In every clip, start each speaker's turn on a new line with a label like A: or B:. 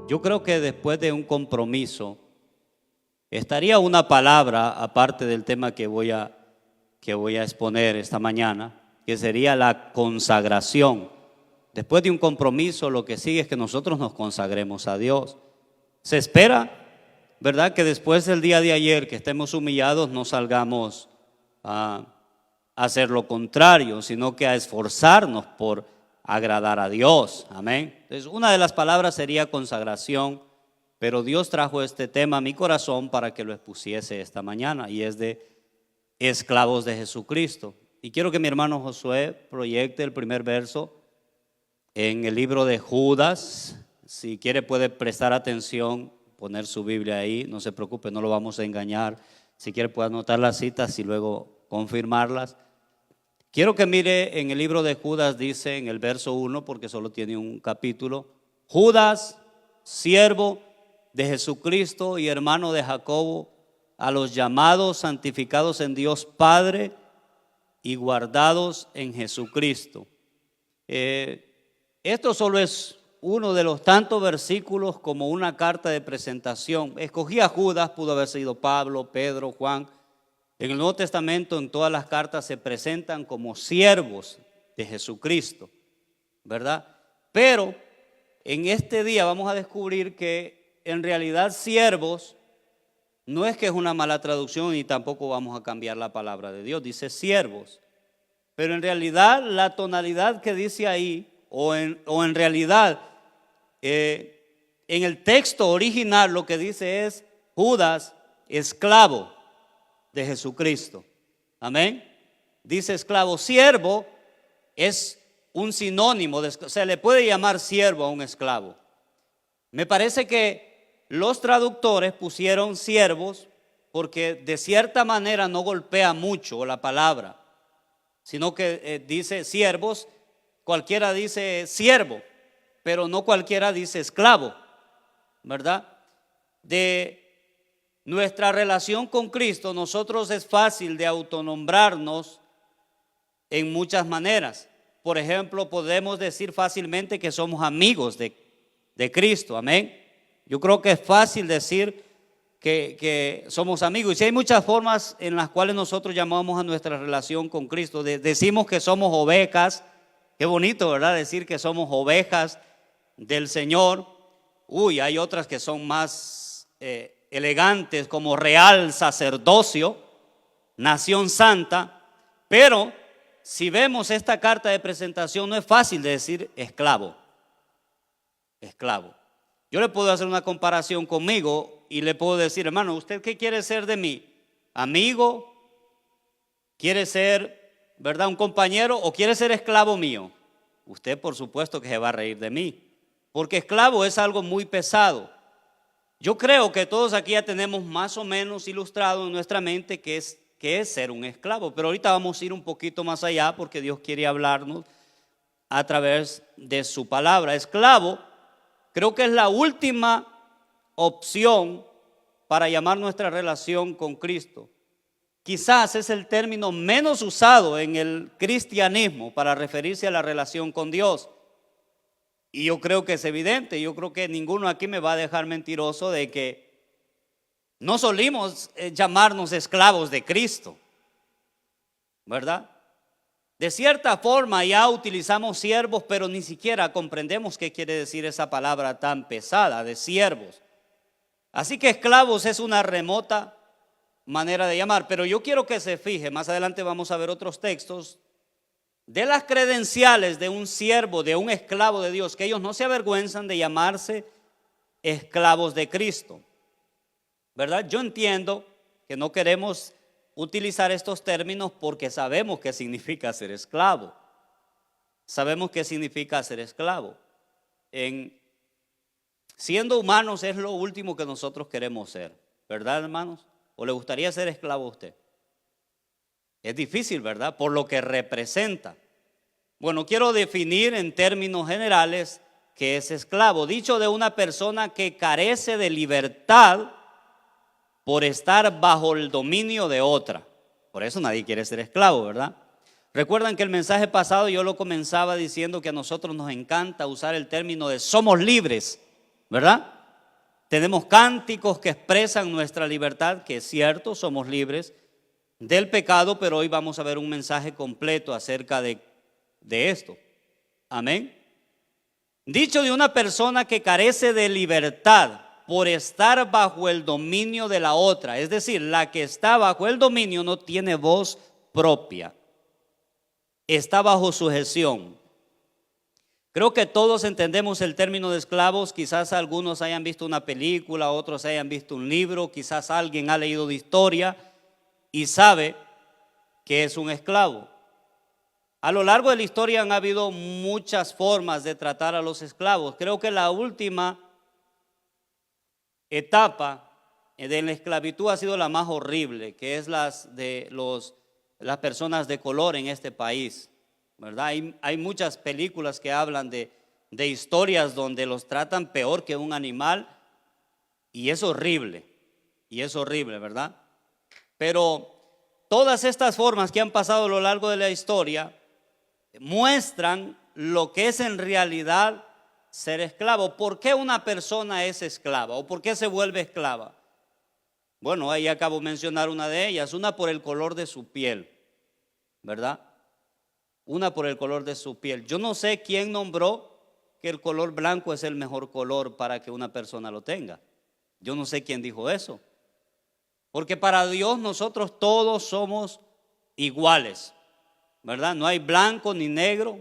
A: Yo creo que después de un compromiso estaría una palabra aparte del tema que voy a exponer esta mañana, que sería la consagración. Después de un compromiso, lo que sigue es que nosotros nos consagremos a Dios. Se espera, ¿verdad?, que después del día de ayer, que estemos humillados, no salgamos a hacer lo contrario, sino que a esforzarnos por agradar a Dios. Amén. Entonces, una de las palabras sería consagración, pero Dios trajo este tema a mi corazón para que lo expusiese esta mañana, y es de esclavos de Jesucristo. Y quiero que mi hermano Josué proyecte el primer verso en el libro de Judas. Si quiere puede prestar atención, poner su Biblia ahí, no se preocupe, no lo vamos a engañar. Si quiere puede anotar las citas y luego confirmarlas. Quiero que mire en el libro de Judas, dice en el verso 1, porque solo tiene un capítulo: Judas, siervo de Jesucristo y hermano de Jacobo, a los llamados, santificados en Dios Padre y guardados en Jesucristo. Esto solo es uno de los tantos versículos como una carta de presentación. Escogí a Judas, pudo haber sido Pablo, Pedro, Juan. En el Nuevo Testamento, en todas las cartas se presentan como siervos de Jesucristo, ¿verdad? Pero en este día vamos a descubrir que en realidad siervos no es que es una mala traducción, y tampoco vamos a cambiar la palabra de Dios, dice siervos. Pero en realidad la tonalidad que dice ahí, o en realidad en el texto original lo que dice es Judas, esclavo de Jesucristo. Amén. Dice esclavo. Siervo es un sinónimo se le puede llamar siervo a un esclavo. Me parece que los traductores pusieron siervos porque de cierta manera no golpea mucho la palabra, sino que dice siervos. Cualquiera dice siervo, pero no cualquiera dice esclavo, ¿verdad? De nuestra relación con Cristo, nosotros es fácil de autonombrarnos en muchas maneras. Por ejemplo, podemos decir fácilmente que somos amigos de Cristo. Amén. Yo creo que es fácil decir que somos amigos. Y si hay muchas formas en las cuales nosotros llamamos a nuestra relación con Cristo. Decimos que somos ovejas. Qué bonito, ¿verdad?, decir que somos ovejas del Señor. Hay otras que son más elegantes, como real sacerdocio, nación santa. Pero si vemos esta carta de presentación, no es fácil de decir esclavo. Esclavo. Yo le puedo hacer una comparación conmigo y le puedo decir, hermano, ¿usted qué quiere ser de mí? ¿Amigo? ¿Quiere ser, verdad, un compañero, o quiere ser esclavo mío? Usted por supuesto que se va a reír de mí, porque esclavo es algo muy pesado. Yo creo que todos aquí ya tenemos más o menos ilustrado en nuestra mente qué es ser un esclavo, pero ahorita vamos a ir un poquito más allá porque Dios quiere hablarnos a través de su palabra. Esclavo creo que es la última opción para llamar nuestra relación con Cristo. Quizás es el término menos usado en el cristianismo para referirse a la relación con Dios. Y yo creo que es evidente, yo creo que ninguno aquí me va a dejar mentiroso de que no solimos llamarnos esclavos de Cristo, ¿verdad? De cierta forma ya utilizamos siervos, pero ni siquiera comprendemos qué quiere decir esa palabra tan pesada de siervos. Así que esclavos es una remota manera de llamar, pero yo quiero que se fije, más adelante vamos a ver otros textos de las credenciales de un siervo, de un esclavo de Dios, que ellos no se avergüenzan de llamarse esclavos de Cristo, ¿verdad? Yo entiendo que no queremos utilizar estos términos porque sabemos qué significa ser esclavo. Sabemos qué significa ser esclavo. Siendo humanos es lo último que nosotros queremos ser, ¿verdad, hermanos? ¿O le gustaría ser esclavo a usted? Es difícil, ¿verdad? Por lo que representa. Bueno, quiero definir en términos generales qué es esclavo. Dicho de una persona que carece de libertad por estar bajo el dominio de otra. Por eso nadie quiere ser esclavo, ¿verdad? Recuerdan que el mensaje pasado yo lo comenzaba diciendo que a nosotros nos encanta usar el término de somos libres, ¿verdad? Tenemos cánticos que expresan nuestra libertad, que es cierto, somos libres del pecado, pero hoy vamos a ver un mensaje completo acerca de esto. Amén. Dicho de una persona que carece de libertad por estar bajo el dominio de la otra, es decir, la que está bajo el dominio no tiene voz propia, está bajo sujeción. Creo que todos entendemos el término de esclavos. Quizás algunos hayan visto una película, otros hayan visto un libro, quizás alguien ha leído de historia y sabe que es un esclavo. A lo largo de la historia han habido muchas formas de tratar a los esclavos. Creo que la última etapa de la esclavitud ha sido la más horrible, que es las personas de color en este país, ¿verdad? Hay muchas películas que hablan de historias donde los tratan peor que un animal y es horrible, ¿verdad? Pero todas estas formas que han pasado a lo largo de la historia muestran lo que es en realidad ser esclavo. ¿Por qué una persona es esclava o por qué se vuelve esclava? Bueno, ahí acabo de mencionar una de ellas, una por el color de su piel, ¿verdad? Una por el color de su piel. Yo no sé quién nombró que el color blanco es el mejor color para que una persona lo tenga. Yo no sé quién dijo eso. Porque para Dios nosotros todos somos iguales, ¿verdad? No hay blanco ni negro,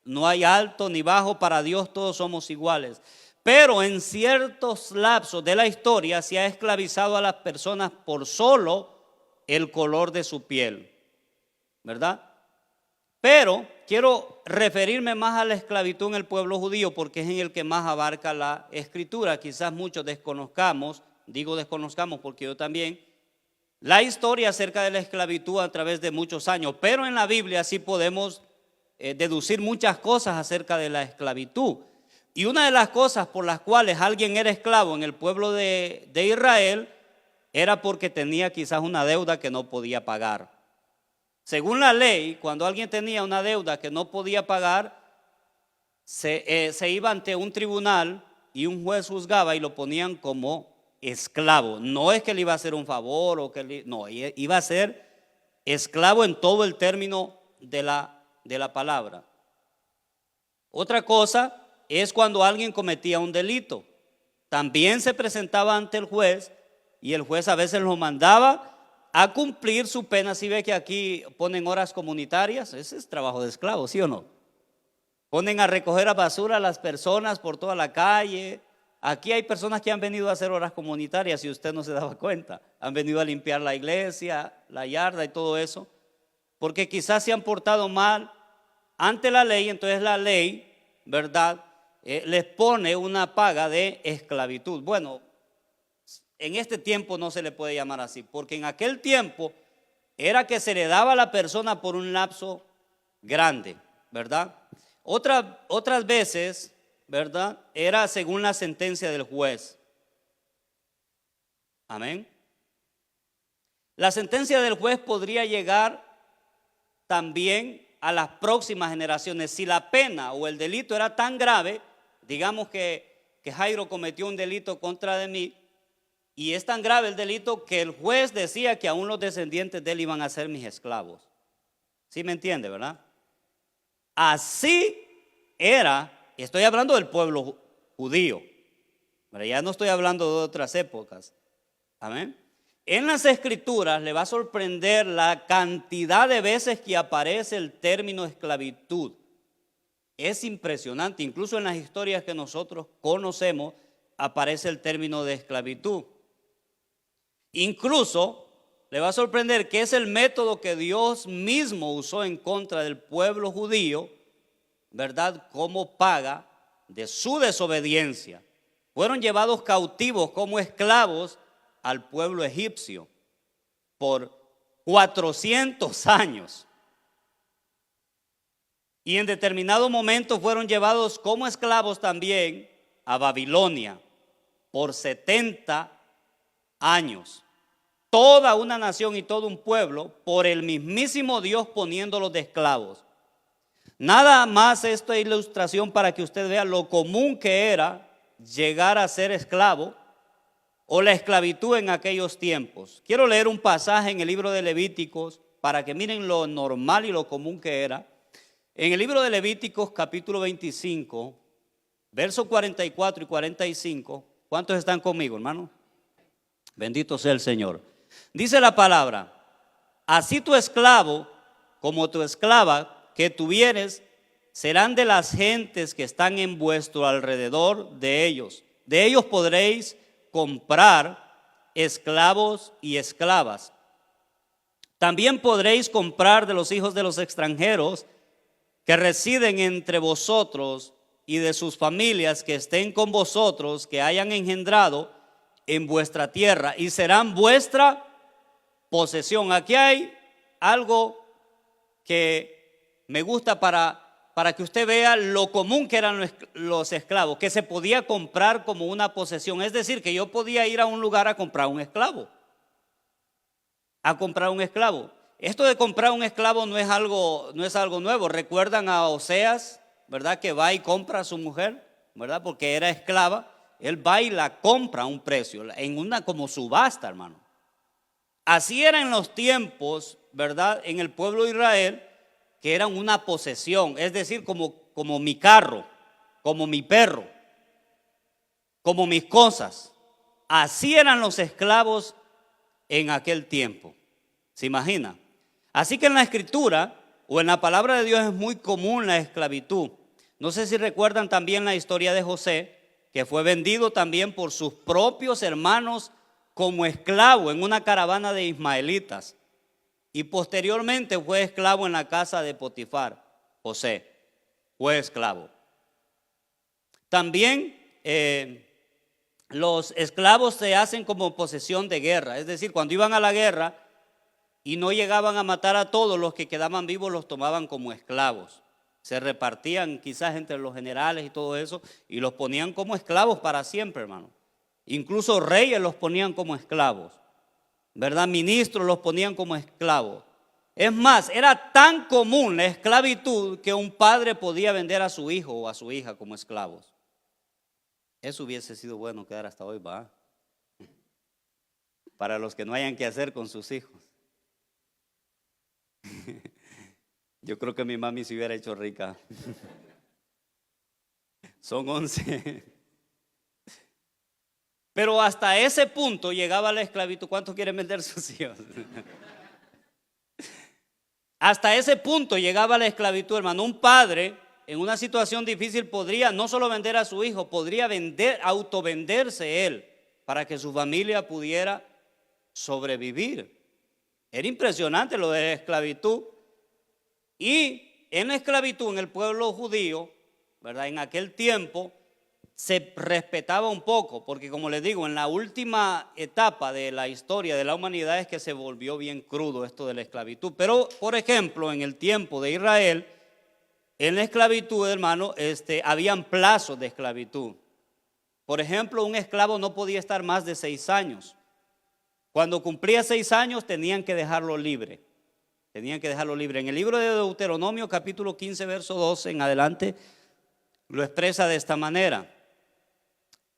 A: no hay alto ni bajo, para Dios todos somos iguales. Pero en ciertos lapsos de la historia se ha esclavizado a las personas por solo el color de su piel, ¿verdad? Pero quiero referirme más a la esclavitud en el pueblo judío porque es en el que más abarca la Escritura. Quizás muchos desconozcamos, digo desconozcamos porque yo también, la historia acerca de la esclavitud a través de muchos años, pero en la Biblia sí podemos deducir muchas cosas acerca de la esclavitud. Y una de las cosas por las cuales alguien era esclavo en el pueblo de Israel era porque tenía quizás una deuda que no podía pagar. Según la ley, cuando alguien tenía una deuda que no podía pagar, se iba ante un tribunal y un juez juzgaba y lo ponían como esclavo. No es que le iba a hacer un favor o que no, iba a ser esclavo en todo el término de la palabra. Otra cosa es cuando alguien cometía un delito. También se presentaba ante el juez y el juez a veces lo mandaba a cumplir su pena. Si ve que aquí ponen horas comunitarias, ese es trabajo de esclavo, ¿sí o no? Ponen a recoger a basura a las personas por toda la calle. Aquí hay personas que han venido a hacer horas comunitarias y usted no se daba cuenta. Han venido a limpiar la iglesia, la yarda y todo eso, porque quizás se han portado mal ante la ley. Entonces la ley, ¿verdad?, les pone una paga de esclavitud. Bueno, en este tiempo no se le puede llamar así, porque en aquel tiempo era que se le daba a la persona por un lapso grande, ¿verdad? Otras veces, ¿verdad?, era según la sentencia del juez. Amén. La sentencia del juez podría llegar también a las próximas generaciones. Si la pena o el delito era tan grave, digamos que Jairo cometió un delito contra de mí, y es tan grave el delito que el juez decía que aún los descendientes de él iban a ser mis esclavos. ¿Sí me entiende, verdad? Así era, estoy hablando del pueblo judío, pero ya no estoy hablando de otras épocas. Amén. En las Escrituras le va a sorprender la cantidad de veces que aparece el término esclavitud. Es impresionante, incluso en las historias que nosotros conocemos aparece el término de esclavitud. Incluso le va a sorprender que es el método que Dios mismo usó en contra del pueblo judío, ¿verdad?, como paga de su desobediencia. Fueron llevados cautivos como esclavos al pueblo egipcio por 400 años. Y en determinado momento fueron llevados como esclavos también a Babilonia por 70 años. Toda una nación y todo un pueblo por el mismísimo Dios poniéndolos de esclavos. Nada más esta ilustración para que usted vea lo común que era llegar a ser esclavo o la esclavitud en aquellos tiempos. Quiero leer un pasaje en el libro de Levíticos para que miren lo normal y lo común que era. En el libro de Levíticos capítulo 25, versos 44 y 45, ¿cuántos están conmigo, hermano? Bendito sea el Señor. Dice la palabra: así tu esclavo como tu esclava que tuvieres serán de las gentes que están en vuestro alrededor de ellos. De ellos podréis comprar esclavos y esclavas. También podréis comprar de los hijos de los extranjeros que residen entre vosotros y de sus familias que estén con vosotros, que hayan engendrado en vuestra tierra, y serán vuestra posesión. Aquí hay algo que me gusta para que usted vea lo común que eran los esclavos, que se podía comprar como una posesión. Es decir, que yo podía ir a un lugar a comprar un esclavo. Esto de comprar un esclavo no es algo nuevo. Recuerdan a Oseas, ¿verdad? Que va y compra a su mujer, ¿verdad? Porque era esclava. Él va y la compra a un precio, en una como subasta, hermano. Así era en los tiempos, ¿verdad? En el pueblo de Israel, que eran una posesión, es decir, como mi carro, como mi perro, como mis cosas. Así eran los esclavos en aquel tiempo. ¿Se imagina? Así que en la escritura o en la palabra de Dios es muy común la esclavitud. No sé si recuerdan también la historia de José, que fue vendido también por sus propios hermanos como esclavo en una caravana de ismaelitas. Y posteriormente fue esclavo en la casa de Potifar. José fue esclavo. También los esclavos se hacen como posesión de guerra. Es decir, cuando iban a la guerra y no llegaban a matar a todos, los que quedaban vivos los tomaban como esclavos. Se repartían quizás entre los generales y todo eso, y los ponían como esclavos para siempre, hermano. Incluso reyes los ponían como esclavos, ¿verdad? Ministros los ponían como esclavos. Es más, era tan común la esclavitud que un padre podía vender a su hijo o a su hija como esclavos. Eso hubiese sido bueno quedar hasta hoy, ¿va? Para los que no hayan que hacer con sus hijos. Yo creo que mi mami se hubiera hecho rica. Son 11. Pero hasta ese punto llegaba la esclavitud. ¿Cuántos quieren vender sus hijos? Hasta ese punto llegaba la esclavitud, hermano. Un padre en una situación difícil podría no solo vender a su hijo, podría autovenderse él para que su familia pudiera sobrevivir. Era impresionante lo de la esclavitud. Y en la esclavitud, en el pueblo judío, ¿verdad? En aquel tiempo se respetaba un poco, porque como les digo, en la última etapa de la historia de la humanidad es que se volvió bien crudo esto de la esclavitud. Pero, por ejemplo, en el tiempo de Israel, en la esclavitud, hermano, habían plazos de esclavitud. Por ejemplo, un esclavo no podía estar más de 6 años. Cuando cumplía 6 años tenían que dejarlo libre. En el libro de Deuteronomio capítulo 15 verso 12 en adelante lo expresa de esta manera: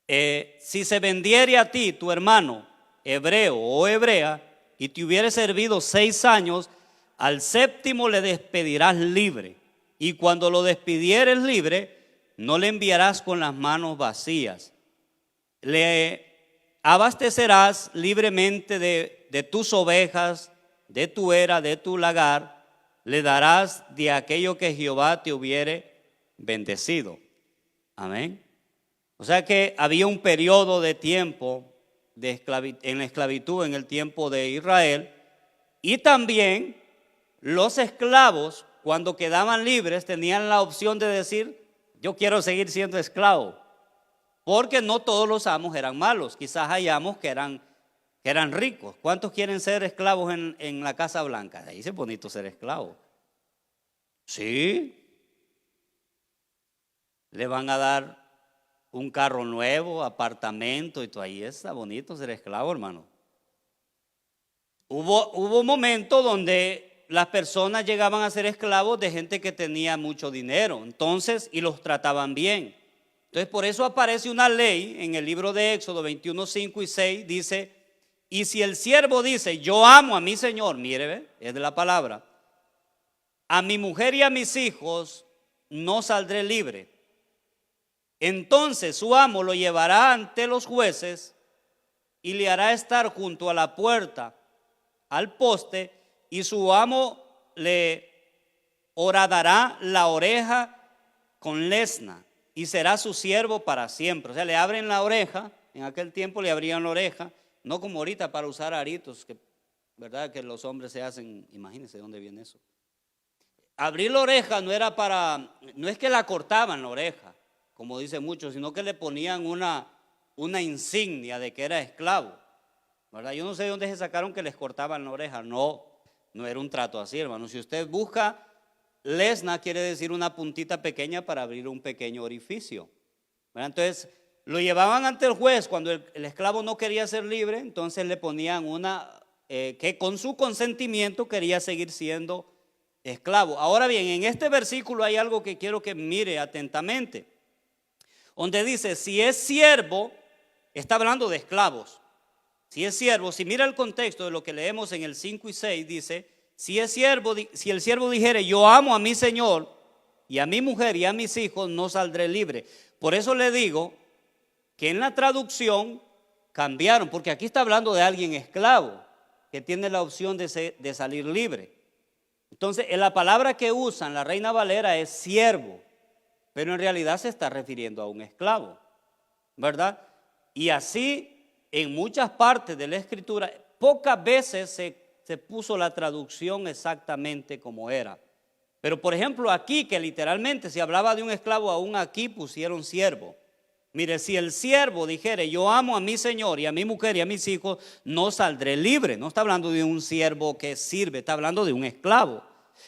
A: si se vendiere a ti tu hermano hebreo o hebrea y te hubiere servido 6 años, al 7º le despedirás libre, y cuando lo despidieres libre no le enviarás con las manos vacías. Le abastecerás libremente de tus ovejas, de tu era, de tu lagar, le darás de aquello que Jehová te hubiere bendecido. Amén. O sea que había un periodo de tiempo en la esclavitud en el tiempo de Israel, y también los esclavos cuando quedaban libres tenían la opción de decir: yo quiero seguir siendo esclavo, porque no todos los amos eran malos. Quizás hay amos que eran ricos. ¿Cuántos quieren ser esclavos en la Casa Blanca? Ahí es bonito ser esclavo. Sí. Le van a dar un carro nuevo, apartamento y todo. Ahí está bonito ser esclavo, hermano. Hubo momentos donde las personas llegaban a ser esclavos de gente que tenía mucho dinero, entonces, y los trataban bien. Entonces por eso aparece una ley en el libro de Éxodo 21, 5 y 6, dice, y si el siervo dice, yo amo a mi Señor, mire, ¿ve? Es de la palabra, a mi mujer y a mis hijos no saldré libre. Entonces su amo lo llevará ante los jueces y le hará estar junto a la puerta, al poste, y su amo le horadará la oreja con lesna y será su siervo para siempre. O sea, le abren la oreja, en aquel tiempo le abrían la oreja, no como ahorita para usar aritos, que verdad que los hombres se hacen, imagínense de dónde viene eso. Abrir la oreja no era para, no es que la cortaban la oreja, como dicen muchos, sino que le ponían una insignia de que era esclavo, ¿verdad? Yo no sé de dónde se sacaron que les cortaban la oreja, no era un trato así, hermano. Si usted busca lesna, quiere decir una puntita pequeña para abrir un pequeño orificio, ¿verdad? Entonces lo llevaban ante el juez cuando el esclavo no quería ser libre, entonces le ponían una que con su consentimiento quería seguir siendo esclavo. Ahora bien, en este versículo hay algo que quiero que mire atentamente, donde dice, si es siervo, está hablando de esclavos. Si es siervo, si mira el contexto de lo que leemos en el 5 y 6, dice, si el siervo dijere, yo amo a mi Señor y a mi mujer y a mis hijos, no saldré libre. Por eso le digo que en la traducción cambiaron, porque aquí está hablando de alguien esclavo que tiene la opción de salir libre. Entonces, en la palabra que usan la Reina Valera es siervo, pero en realidad se está refiriendo a un esclavo, ¿verdad? Y así en muchas partes de la Escritura, pocas veces se puso la traducción exactamente como era. Pero por ejemplo aquí, que literalmente se hablaba de un esclavo, aún aquí pusieron siervo. Mire, si el siervo dijere, yo amo a mi Señor y a mi mujer y a mis hijos, no saldré libre. No está hablando de un siervo que sirve, está hablando de un esclavo.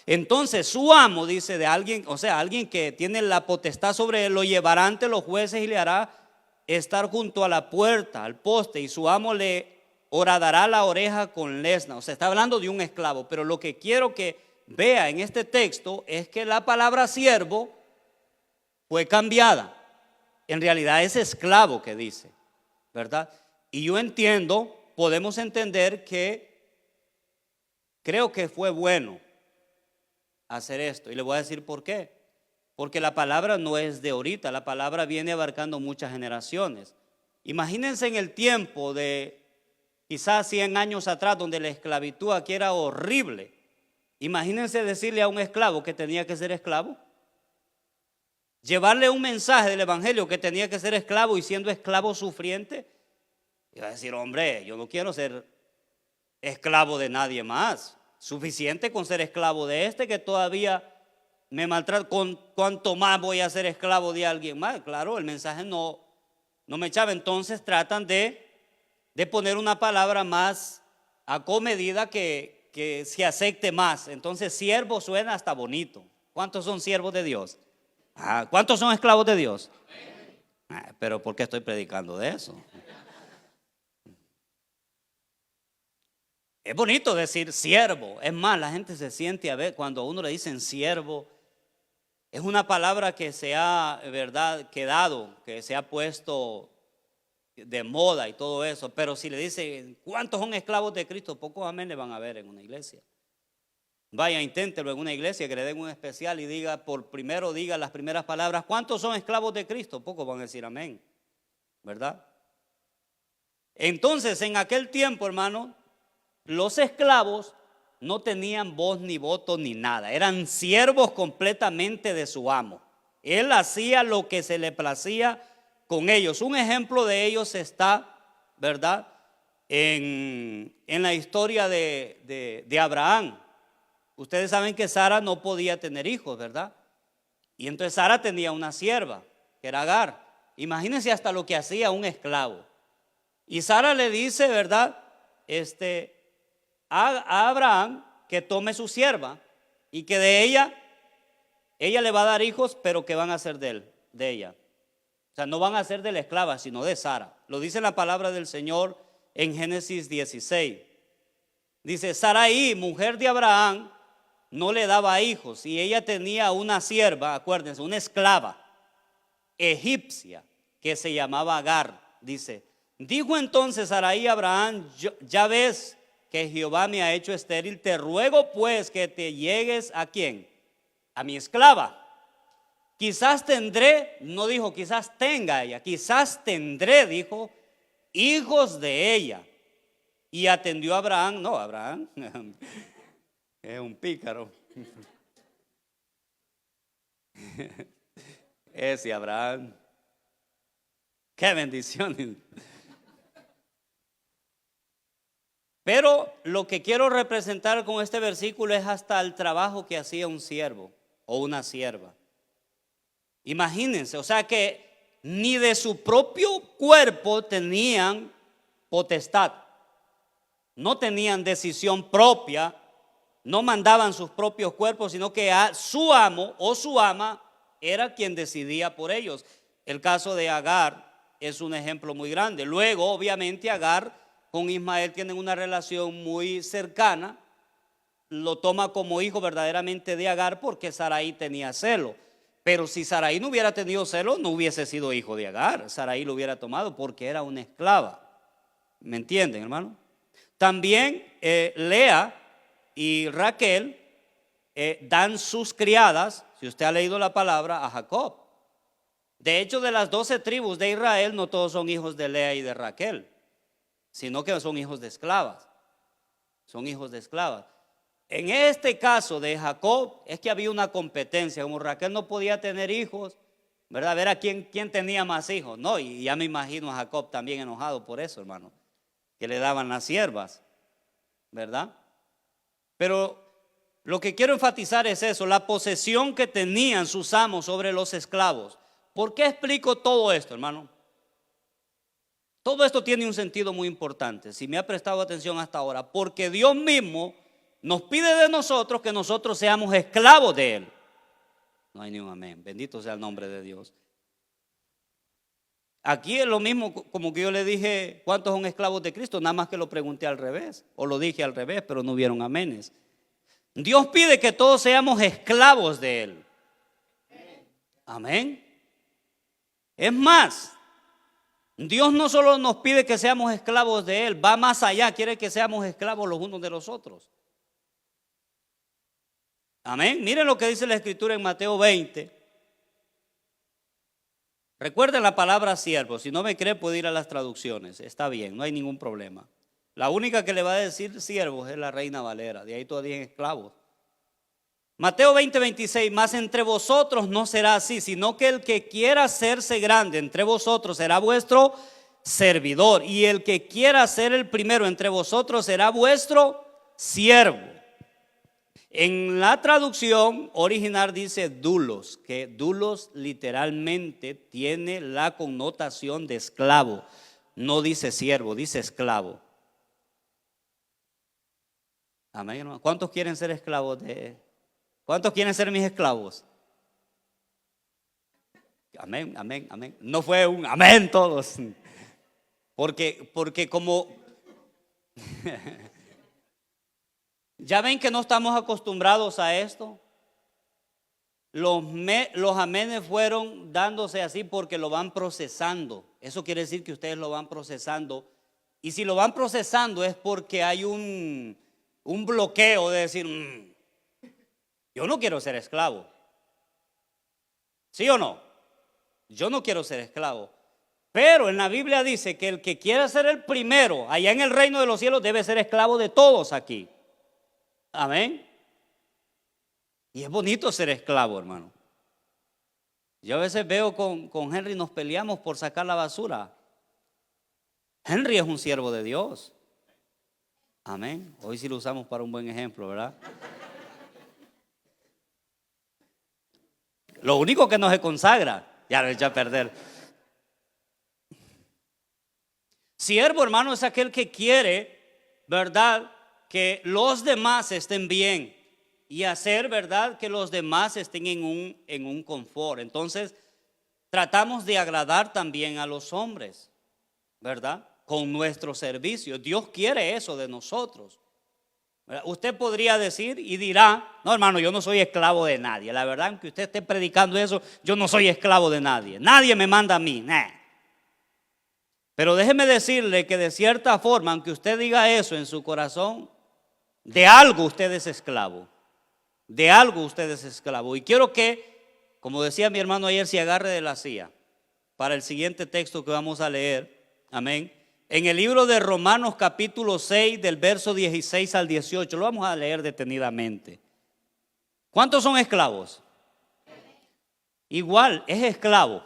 A: Entonces su amo, dice, de alguien, o sea, alguien que tiene la potestad sobre él, lo llevará ante los jueces y le hará estar junto a la puerta, al poste, y su amo le horadará la oreja con lesna. O sea, está hablando de un esclavo, pero lo que quiero que vea en este texto es que la palabra siervo fue cambiada. En realidad es esclavo que dice, ¿verdad? Y yo entiendo, podemos entender que creo que fue bueno hacer esto. Y le voy a decir por qué. Porque la palabra no es de ahorita, la palabra viene abarcando muchas generaciones. Imagínense en el tiempo de quizás 100 años atrás, donde la esclavitud aquí era horrible. Imagínense decirle a un esclavo que tenía que ser esclavo. Llevarle un mensaje del evangelio que tenía que ser esclavo y siendo esclavo sufriente. Y va a decir, hombre, yo no quiero ser esclavo de nadie más. Suficiente con ser esclavo de este que todavía me maltrata. Con cuánto más voy a ser esclavo de alguien más. Claro, el mensaje no me echaba. Entonces tratan de poner una palabra más acomedida que se acepte más. Entonces siervo suena hasta bonito. ¿Cuántos son siervos de Dios? ¿Cuántos son esclavos de Dios? Pero ¿por qué estoy predicando de eso? Es bonito decir siervo. Es más, la gente se siente a ver cuando a uno le dicen siervo. Es una palabra que se ha, verdad, quedado, que se ha puesto de moda y todo eso. Pero si le dicen ¿cuántos son esclavos de Cristo? Pocos amén le van a ver en una iglesia. Vaya, inténtelo en una iglesia que le den un especial y diga, primero diga las primeras palabras, ¿cuántos son esclavos de Cristo? Pocos van a decir amén, ¿verdad? Entonces, en aquel tiempo, hermano, los esclavos no tenían voz ni voto ni nada. Eran siervos completamente de su amo. Él hacía lo que se le placía con ellos. Un ejemplo de ellos está, ¿verdad?, en la historia de Abraham. Ustedes saben que Sara no podía tener hijos, ¿verdad? Y entonces Sara tenía una sierva, que era Agar. Imagínense hasta lo que hacía un esclavo. Y Sara le dice, ¿verdad?, a Abraham que tome su sierva y que de ella le va a dar hijos, pero que van a ser de ella. O sea, no van a ser de la esclava, sino de Sara. Lo dice la palabra del Señor en Génesis 16. Dice, Sarai, mujer de Abraham, no le daba hijos y ella tenía una sierva, acuérdense, una esclava. egipcia que se llamaba Agar. Dice, dijo entonces Sarai a Abraham, ya ves que Jehová me ha hecho estéril, te ruego pues que te llegues ¿a quién? A mi esclava. Quizás tendré, no dijo quizás tenga ella, quizás tendré, dijo, hijos de ella. Y atendió a Abraham, no, Abraham es un pícaro. Ese Abraham, qué bendición. Pero lo que quiero representar con este versículo es hasta el trabajo que hacía un siervo o una sierva. Imagínense, o sea que ni de su propio cuerpo tenían potestad, no tenían decisión propia, no mandaban sus propios cuerpos, sino que su amo o su ama era quien decidía por ellos. El caso de Agar es un ejemplo muy grande. Luego, obviamente, Agar con Ismael tienen una relación muy cercana, lo toma como hijo verdaderamente de Agar porque Sarai tenía celo. Pero si Sarai no hubiera tenido celo, no hubiese sido hijo de Agar. Sarai lo hubiera tomado porque era una esclava. ¿Me entienden, hermano? También Lea y Raquel dan sus criadas, si usted ha leído la palabra, a Jacob. De hecho, de las 12 tribus de Israel, no todos son hijos de Lea y de Raquel, sino que son hijos de esclavas. Son hijos de esclavas. En este caso de Jacob es que había una competencia. Como Raquel no podía tener hijos, ¿verdad? A ver a quién tenía más hijos. No, y ya me imagino a Jacob también enojado por eso, hermano, que le daban las siervas, ¿verdad? Pero lo que quiero enfatizar es eso, la posesión que tenían sus amos sobre los esclavos. ¿Por qué explico todo esto, hermano? Todo esto tiene un sentido muy importante, si me ha prestado atención hasta ahora, porque Dios mismo nos pide de nosotros que nosotros seamos esclavos de Él. No hay ni un amén, bendito sea el nombre de Dios. Aquí es lo mismo como que yo le dije, ¿cuántos son esclavos de Cristo? Nada más que lo pregunté al revés, o lo dije al revés, pero no hubieron amenes. Dios pide que todos seamos esclavos de Él. Amén. Es más, Dios no solo nos pide que seamos esclavos de Él, va más allá, quiere que seamos esclavos los unos de los otros. Amén. Miren lo que dice la Escritura en Mateo 20. Recuerden la palabra siervo. Si no me cree puede ir a las traducciones. Está bien, no hay ningún problema. La única que le va a decir siervos es la Reina Valera. De ahí todavía en esclavos. Mateo 20:26. Mas entre vosotros no será así, sino que el que quiera hacerse grande entre vosotros será vuestro servidor. Y el que quiera ser el primero entre vosotros será vuestro siervo. En la traducción original dice dulos, que dulos literalmente tiene la connotación de esclavo. No dice siervo, dice esclavo. Amén, hermano. ¿Cuántos quieren ser esclavos de? ¿Cuántos quieren ser mis esclavos? Amén, amén, amén. No fue un amén todos. Porque como ya ven que no estamos acostumbrados a esto. Los amenes fueron dándose así porque lo van procesando. Eso quiere decir que ustedes lo van procesando. Y si lo van procesando es porque hay un bloqueo de decir, yo no quiero ser esclavo. ¿Sí o no? Yo no quiero ser esclavo. Pero en la Biblia dice que el que quiera ser el primero allá en el reino de los cielos debe ser esclavo de todos aquí. Amén. Y es bonito ser esclavo, hermano. Yo a veces veo con Henry, nos peleamos por sacar la basura. Henry es un siervo de Dios. Amén. Hoy sí lo usamos para un buen ejemplo, ¿verdad? Lo único que no se consagra, ya lo echa a perder. Siervo, hermano, es aquel que quiere, ¿verdad?, que los demás estén bien y hacer, ¿verdad?, que los demás estén en un confort. Entonces, tratamos de agradar también a los hombres, ¿verdad?, con nuestro servicio. Dios quiere eso de nosotros, Usted podría decir y dirá, no hermano, yo no soy esclavo de nadie. La verdad, aunque usted esté predicando eso, yo no soy esclavo de nadie. Nadie me manda a mí. Nah. Pero déjeme decirle que de cierta forma, aunque usted diga eso en su corazón, de algo usted es esclavo. De algo usted es esclavo. Y quiero que, como decía mi hermano ayer, se agarre de la silla para el siguiente texto que vamos a leer. Amén. En el libro de Romanos capítulo 6 del verso 16 al 18, lo vamos a leer detenidamente. ¿Cuántos son esclavos? Igual, es esclavo.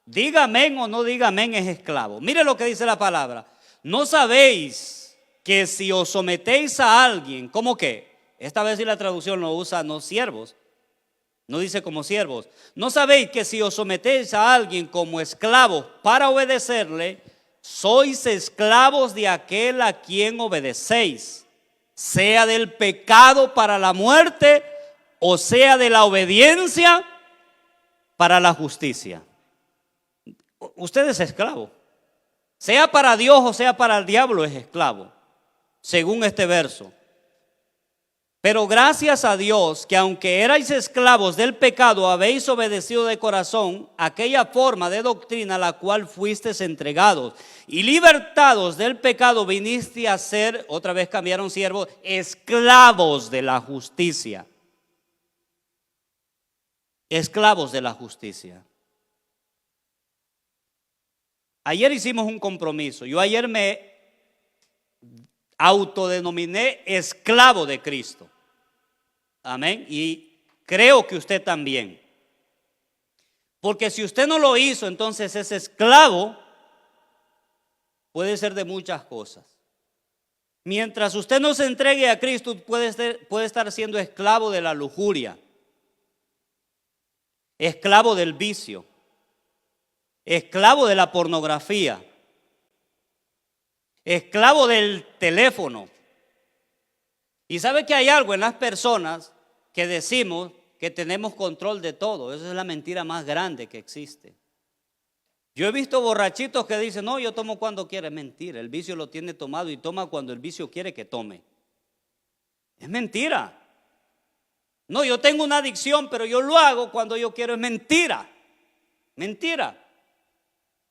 A: Diga amén o no diga amén, es esclavo. Mire lo que dice la palabra. ¿No sabéis que si os sometéis a alguien, ¿cómo qué? Esta vez sí la traducción lo usa no siervos, no dice como siervos. ¿No sabéis que si os sometéis a alguien como esclavos para obedecerle, sois esclavos de aquel a quien obedecéis, sea del pecado para la muerte o sea de la obediencia para la justicia? Usted es esclavo. Sea para Dios o sea para el diablo es esclavo, según este verso. Pero gracias a Dios que aunque erais esclavos del pecado, habéis obedecido de corazón aquella forma de doctrina a la cual fuisteis entregados. Y libertados del pecado viniste a ser, otra vez cambiaron siervos, esclavos de la justicia. Esclavos de la justicia. Ayer hicimos un compromiso. Yo ayer me autodenominé esclavo de Cristo. Amén. Y creo que usted también. Porque si usted no lo hizo, entonces ese esclavo puede ser de muchas cosas. Mientras usted no se entregue a Cristo, puede estar siendo esclavo de la lujuria, esclavo del vicio, esclavo de la pornografía, esclavo del teléfono. Y sabe que hay algo en las personas que decimos que tenemos control de todo. Esa es la mentira más grande que existe. Yo he visto borrachitos que dicen, no, yo tomo cuando quiera. Es mentira, el vicio lo tiene tomado y toma cuando el vicio quiere que tome. Es mentira. No, yo tengo una adicción, pero yo lo hago cuando yo quiero. Es mentira. Mentira.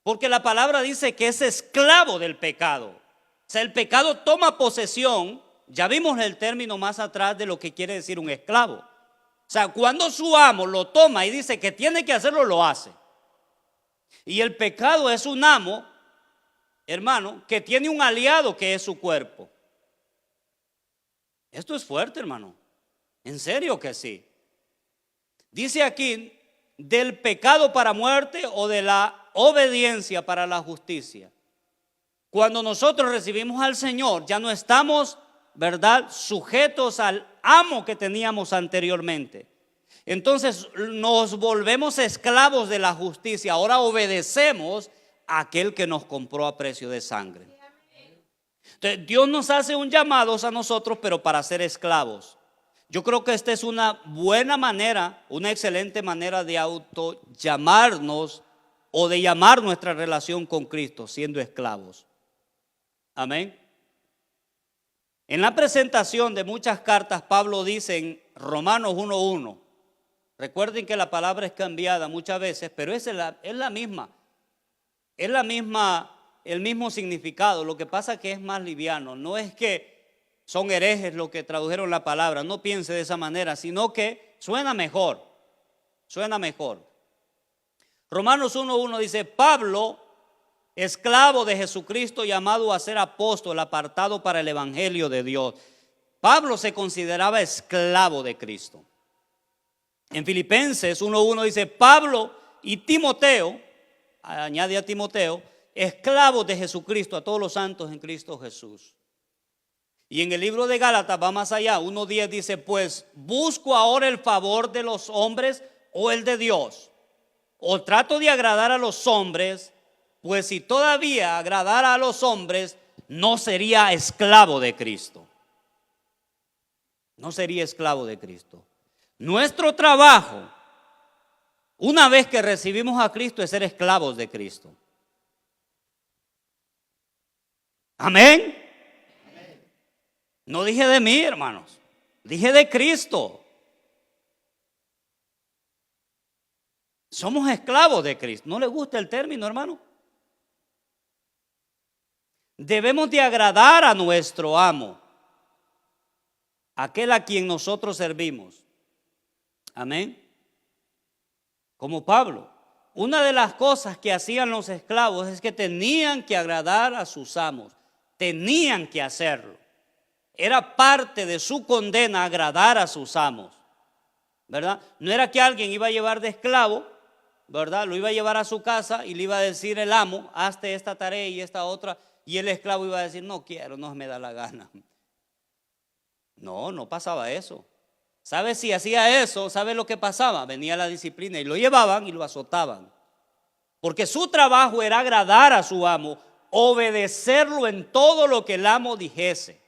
A: Porque la palabra dice que es esclavo del pecado. O sea, el pecado toma posesión. Ya vimos el término más atrás de lo que quiere decir un esclavo. O sea, cuando su amo lo toma y dice que tiene que hacerlo, lo hace. Y el pecado es un amo, hermano, que tiene un aliado que es su cuerpo. Esto es fuerte, hermano. En serio que sí. Dice aquí, del pecado para muerte o de la obediencia para la justicia. Cuando nosotros recibimos al Señor, ya no estamos, ¿verdad?, sujetos al amo que teníamos anteriormente. Entonces nos volvemos esclavos de la justicia. Ahora obedecemos a aquel que nos compró a precio de sangre. Entonces Dios nos hace un llamado a nosotros, pero para ser esclavos. Yo creo que esta es una buena manera, una excelente manera de autollamarnos o de llamar nuestra relación con Cristo, siendo esclavos. Amén. En la presentación de muchas cartas, Pablo dice en Romanos 1:1, recuerden que la palabra es cambiada muchas veces, pero es la misma, el mismo significado. Lo que pasa es que es más liviano. No es que son herejes los que tradujeron la palabra, no piense de esa manera, sino que suena mejor, suena mejor. Romanos 1:1 dice, Pablo, esclavo de Jesucristo, llamado a ser apóstol, apartado para el evangelio de Dios. Pablo se consideraba esclavo de Cristo. En Filipenses 1:1 dice, Pablo y Timoteo, añade a Timoteo, esclavos de Jesucristo, a todos los santos en Cristo Jesús. Y en el libro de Gálatas va más allá, 1:10 dice, pues busco ahora el favor de los hombres o el de Dios, o trato de agradar a los hombres. Pues si todavía agradara a los hombres, no sería esclavo de Cristo. No sería esclavo de Cristo. Nuestro trabajo, una vez que recibimos a Cristo, es ser esclavos de Cristo. Amén. No dije de mí, hermanos. Dije de Cristo. Somos esclavos de Cristo. ¿No le gusta el término, hermano? Debemos de agradar a nuestro amo, aquel a quien nosotros servimos. Amén. Como Pablo. Una de las cosas que hacían los esclavos es que tenían que agradar a sus amos. Tenían que hacerlo. Era parte de su condena agradar a sus amos, ¿verdad? No era que alguien iba a llevar de esclavo, ¿verdad? Lo iba a llevar a su casa y le iba a decir el amo, hazte esta tarea y esta otra, y el esclavo iba a decir, no quiero, no me da la gana. No, no pasaba eso. ¿Sabe si hacía eso? ¿Sabe lo que pasaba? Venía la disciplina y lo llevaban y lo azotaban. Porque su trabajo era agradar a su amo, obedecerlo en todo lo que el amo dijese.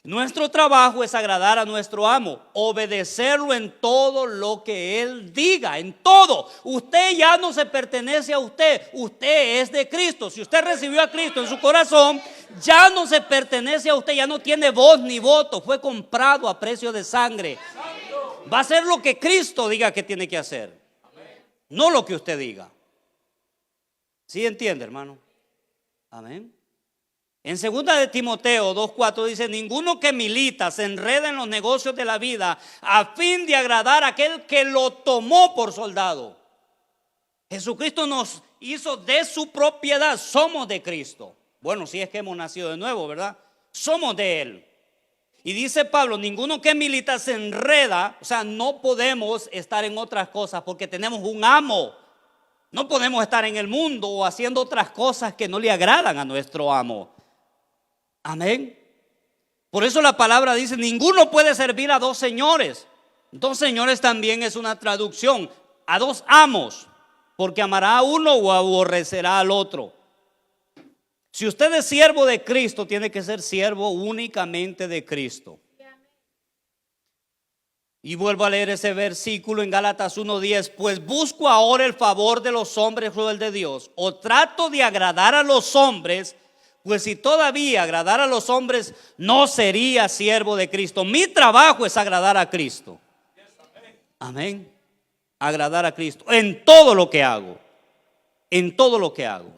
A: Nuestro trabajo es agradar a nuestro amo, obedecerlo en todo lo que él diga, en todo. Usted ya no se pertenece a usted, usted es de Cristo. Si usted recibió a Cristo en su corazón, ya no se pertenece a usted, ya no tiene voz ni voto, fue comprado a precio de sangre. Va a hacer lo que Cristo diga que tiene que hacer, no lo que usted diga. ¿Sí entiende, hermano? Amén. En 2 de Timoteo 2:4 dice, ninguno que milita se enreda en los negocios de la vida a fin de agradar a aquel que lo tomó por soldado. Jesucristo nos hizo de su propiedad, somos de Cristo. Bueno, si es que hemos nacido de nuevo, ¿verdad? Somos de Él. Y dice Pablo, ninguno que milita se enreda, o sea, no podemos estar en otras cosas porque tenemos un amo. No podemos estar en el mundo o haciendo otras cosas que no le agradan a nuestro amo. Amén. Por eso la palabra dice, ninguno puede servir a dos señores. Dos señores también es una traducción, a dos amos, porque amará a uno o aborrecerá al otro. Si usted es siervo de Cristo, tiene que ser siervo únicamente de Cristo. Y vuelvo a leer ese versículo en Gálatas 1:10. Pues busco ahora el favor de los hombres o el de Dios, o trato de agradar a los hombres. Pues si todavía agradar a los hombres, no sería siervo de Cristo. Mi trabajo es agradar a Cristo. Amén. Agradar a Cristo en todo lo que hago. En todo lo que hago.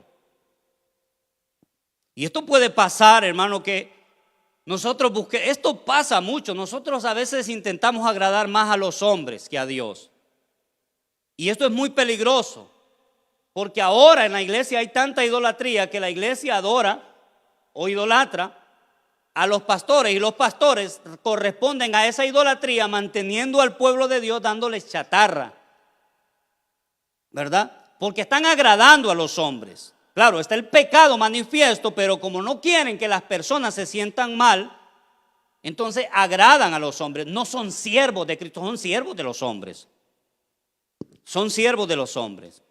A: Y esto puede pasar, hermano, que nosotros busquemos. Esto pasa mucho. Nosotros a veces intentamos agradar más a los hombres que a Dios. Y esto es muy peligroso. Porque ahora en la iglesia hay tanta idolatría que la iglesia adora o idolatra a los pastores, y los pastores corresponden a esa idolatría manteniendo al pueblo de Dios dándoles chatarra, ¿verdad? Porque están agradando a los hombres. Claro, está el pecado manifiesto, pero como no quieren que las personas se sientan mal, entonces agradan a los hombres. No son siervos de Cristo, son siervos de los hombres. Son siervos de los hombres.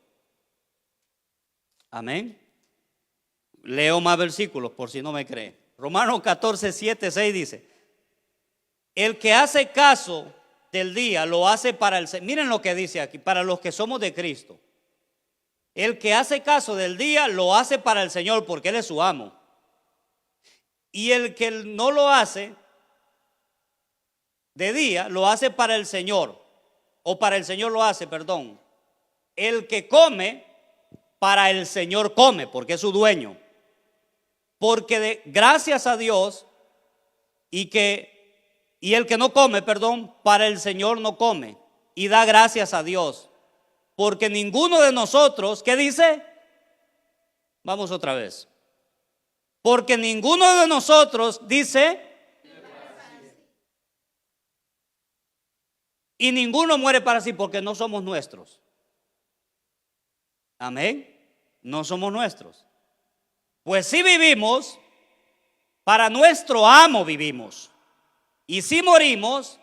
A: Amén. Leo más versículos por si no me cree. Romanos 14:7-6 dice, el que hace caso del día lo hace para el Señor. Miren lo que dice aquí, para los que somos de Cristo. El que hace caso del día lo hace para el Señor porque Él es su amo. Y el que no lo hace de día lo hace para el Señor. O para el Señor lo hace, perdón. El que come, para el Señor come porque es su dueño. Porque gracias a Dios y el que no come, perdón, para el Señor no come y da gracias a Dios. Porque ninguno de nosotros, ¿qué dice? Vamos otra vez. Porque ninguno de nosotros dice, y ninguno muere para sí porque no somos nuestros. Amén. No somos nuestros. Pues si vivimos, para nuestro amo vivimos. Y si morimos,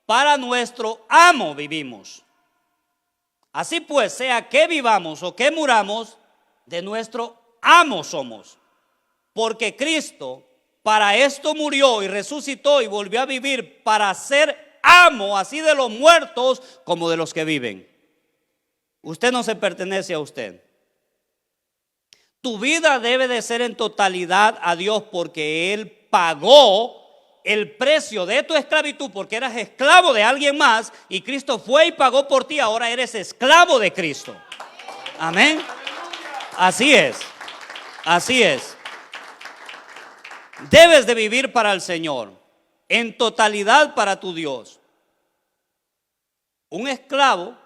A: para nuestro amo vivimos. Así pues, sea que vivamos o que muramos, de nuestro amo somos. Porque Cristo para esto murió y resucitó y volvió a vivir para ser amo así de los muertos como de los que viven. Usted no se pertenece a usted. Tu vida debe de ser en totalidad a Dios porque Él pagó el precio de tu esclavitud porque eras esclavo de alguien más y Cristo fue y pagó por ti, ahora eres esclavo de Cristo. Amén. Así es. Así es. Debes de vivir para el Señor, en totalidad para tu Dios. Un esclavo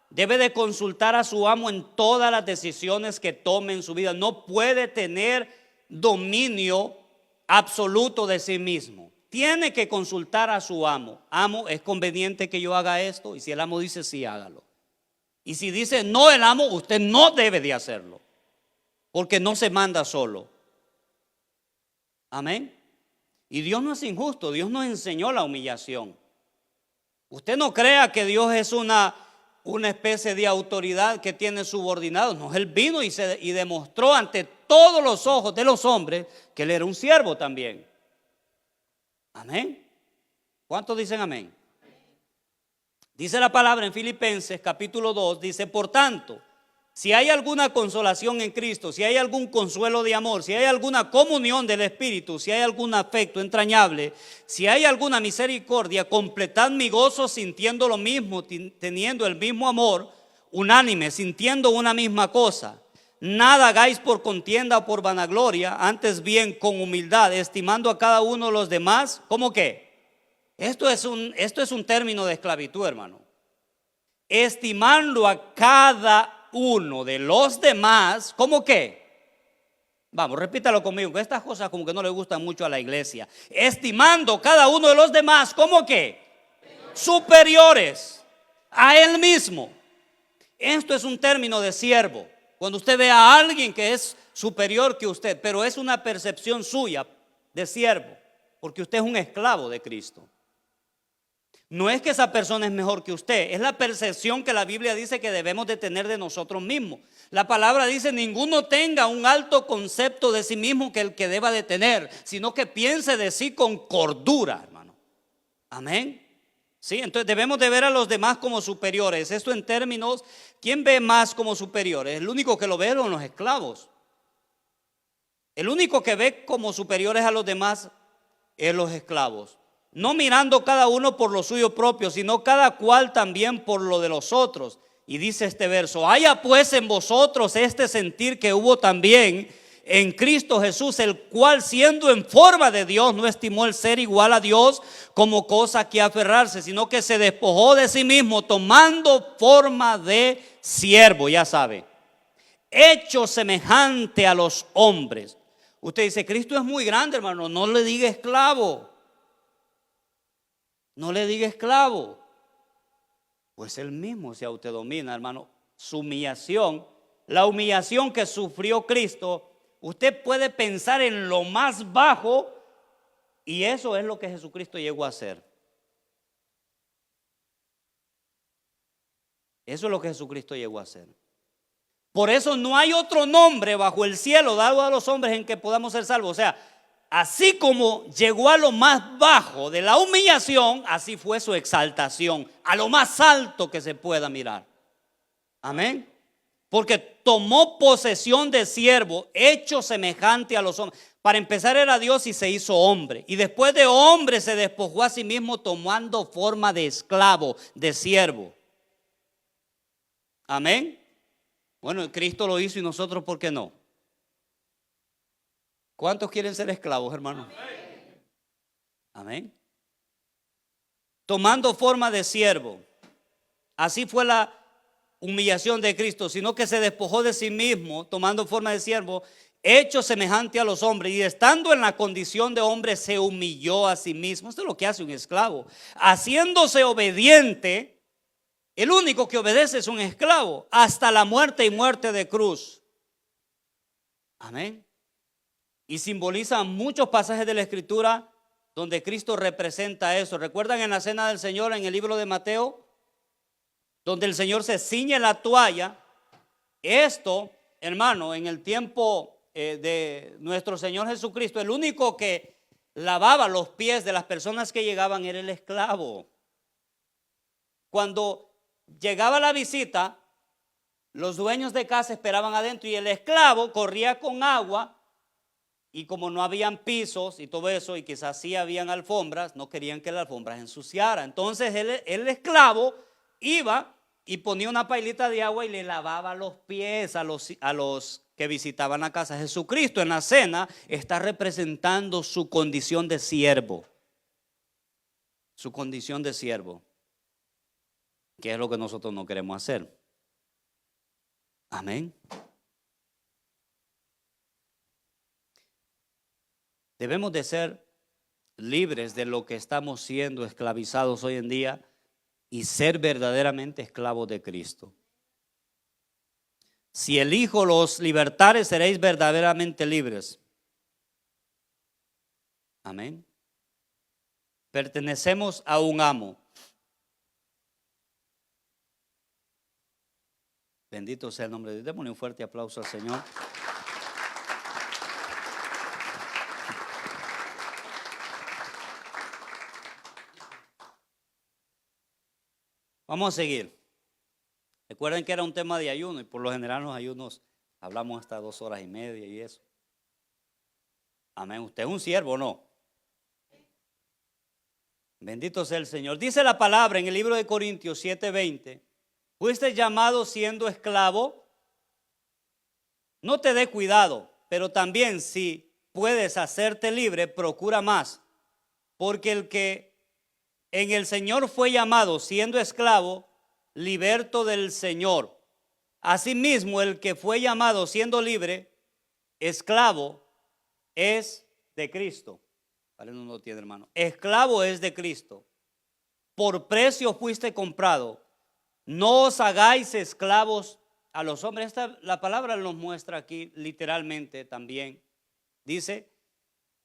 A: debe de consultar a su amo en todas las decisiones que tome en su vida. No puede tener dominio absoluto de sí mismo. Tiene que consultar a su amo. Amo, ¿es conveniente que yo haga esto? Y si el amo dice sí, hágalo. Y si dice no el amo, usted no debe de hacerlo, porque no se manda solo. Amén. Y Dios no es injusto. Dios nos enseñó la humillación. Usted no crea que Dios es una especie de autoridad que tiene subordinados. No, Él vino y demostró ante todos los ojos de los hombres que Él era un siervo también. Amén. ¿Cuántos dicen amén? Dice la palabra en Filipenses capítulo 2, dice, por tanto, si hay alguna consolación en Cristo, si hay algún consuelo de amor, si hay alguna comunión del Espíritu, si hay algún afecto entrañable, si hay alguna misericordia, completad mi gozo sintiendo lo mismo, teniendo el mismo amor, unánime, sintiendo una misma cosa. Nada hagáis por contienda o por vanagloria, antes bien con humildad, estimando a cada uno de los demás. ¿Cómo qué? Esto es un término de esclavitud, hermano. Estimando a cada uno de los demás, ¿cómo qué? Vamos, repítalo conmigo, que estas cosas como que no le gustan mucho a la iglesia. Estimando cada uno de los demás, ¿cómo qué? Superiores a él mismo. Esto es un término de siervo. Cuando usted ve a alguien que es superior que usted, pero es una percepción suya de siervo, porque usted es un esclavo de Cristo. No es que esa persona es mejor que usted, es la percepción que la Biblia dice que debemos de tener de nosotros mismos. La palabra dice, ninguno tenga un alto concepto de sí mismo que el que deba de tener, sino que piense de sí con cordura, hermano. Amén. Sí, entonces debemos de ver a los demás como superiores. Esto en términos, ¿quién ve más como superiores? El único que lo ve son los esclavos. El único que ve como superiores a los demás es los esclavos. No mirando cada uno por lo suyo propio, sino cada cual también por lo de los otros. Y dice este verso, haya pues en vosotros este sentir que hubo también en Cristo Jesús, el cual siendo en forma de Dios no estimó el ser igual a Dios como cosa que aferrarse, sino que se despojó de sí mismo tomando forma de siervo, ya sabe, hecho semejante a los hombres. Usted dice, Cristo es muy grande, hermano, no le diga esclavo. No le diga esclavo. Pues él mismo se autodomina, hermano. Su humillación, la humillación que sufrió Cristo, usted puede pensar en lo más bajo y eso es lo que Jesucristo llegó a hacer. Eso es lo que Jesucristo llegó a hacer. Por eso no hay otro nombre bajo el cielo dado a los hombres en que podamos ser salvos. O sea, así como llegó a lo más bajo de la humillación, así fue su exaltación, a lo más alto que se pueda mirar. Amén. Porque tomó posesión de siervo, hecho semejante a los hombres. Para empezar era Dios y se hizo hombre. Y después de hombre se despojó a sí mismo tomando forma de esclavo, de siervo. Amén. Bueno, Cristo lo hizo y nosotros, ¿por qué no? ¿Cuántos quieren ser esclavos, hermano? Amén. Tomando forma de siervo. Así fue la humillación de Cristo, sino que se despojó de sí mismo, tomando forma de siervo, hecho semejante a los hombres, y estando en la condición de hombre se humilló a sí mismo. Esto es lo que hace un esclavo, haciéndose obediente. El único que obedece es un esclavo, hasta la muerte y muerte de cruz. Amén. Y simboliza muchos pasajes de la Escritura donde Cristo representa eso. ¿Recuerdan en la cena del Señor en el libro de Mateo? Donde el Señor se ciñe la toalla. Esto, hermano, en el tiempo de nuestro Señor Jesucristo, el único que lavaba los pies de las personas que llegaban era el esclavo. Cuando llegaba la visita, los dueños de casa esperaban adentro y el esclavo corría con agua y como no habían pisos y todo eso, y quizás sí habían alfombras, no querían que la alfombra se ensuciara. Entonces el esclavo iba y ponía una pailita de agua y le lavaba los pies a los que visitaban la casa. Jesucristo en la cena está representando su condición de siervo. Su condición de siervo. Que es lo que nosotros no queremos hacer. Amén. Debemos de ser libres de lo que estamos siendo esclavizados hoy en día y ser verdaderamente esclavos de Cristo. Si el Hijo los libertare, seréis verdaderamente libres. Amén. Pertenecemos a un amo. Bendito sea el nombre de Dios. Démosle un fuerte aplauso al Señor. Vamos a seguir. Recuerden que era un tema de ayuno y por lo general los ayunos hablamos hasta 2 horas y media y eso. Amén. ¿Usted es un siervo o no? Bendito sea el Señor. Dice la palabra en el libro de Corintios 7:20. Fuiste llamado siendo esclavo. No te dé cuidado, pero también si puedes hacerte libre, procura más. Porque el que en el Señor fue llamado siendo esclavo, liberto del Señor. Asimismo, el que fue llamado siendo libre, esclavo, es de Cristo. Vale, no lo tiene, hermano. Esclavo es de Cristo. Por precio fuiste comprado. No os hagáis esclavos a los hombres. La palabra nos muestra aquí literalmente también. Dice,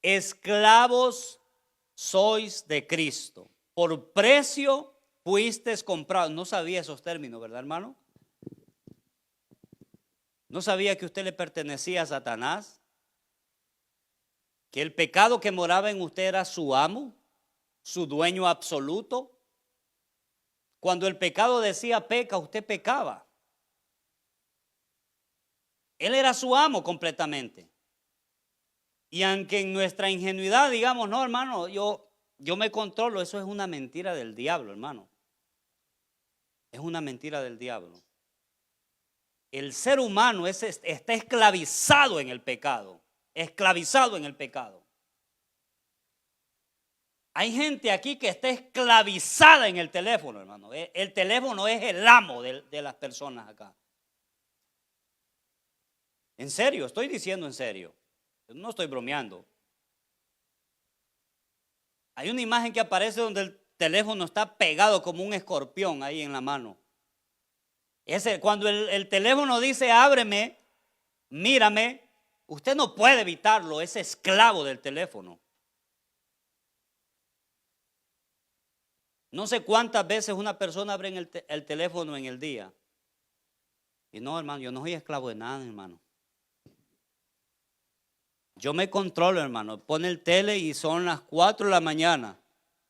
A: esclavos sois de Cristo. Por precio fuisteis comprados. No sabía esos términos, ¿verdad, hermano? No sabía que usted le pertenecía a Satanás. Que el pecado que moraba en usted era su amo, su dueño absoluto. Cuando el pecado decía peca, usted pecaba. Él era su amo completamente. Y aunque en nuestra ingenuidad digamos, no, hermano, yo me controlo, eso es una mentira del diablo, hermano. Es una mentira del diablo. El ser humano está esclavizado en el pecado. Esclavizado en el pecado. Hay gente aquí que está esclavizada en el teléfono, hermano. El teléfono es el amo de las personas acá. En serio, estoy diciendo en serio. No estoy bromeando. Hay una imagen que aparece donde el teléfono está pegado como un escorpión ahí en la mano. Cuando el teléfono dice ábreme, mírame, usted no puede evitarlo, es esclavo del teléfono. No sé cuántas veces una persona abre el teléfono en el día. Y no, hermano, yo no soy esclavo de nada, hermano. Yo me controlo, hermano. Pone el tele y son las 4 de la mañana.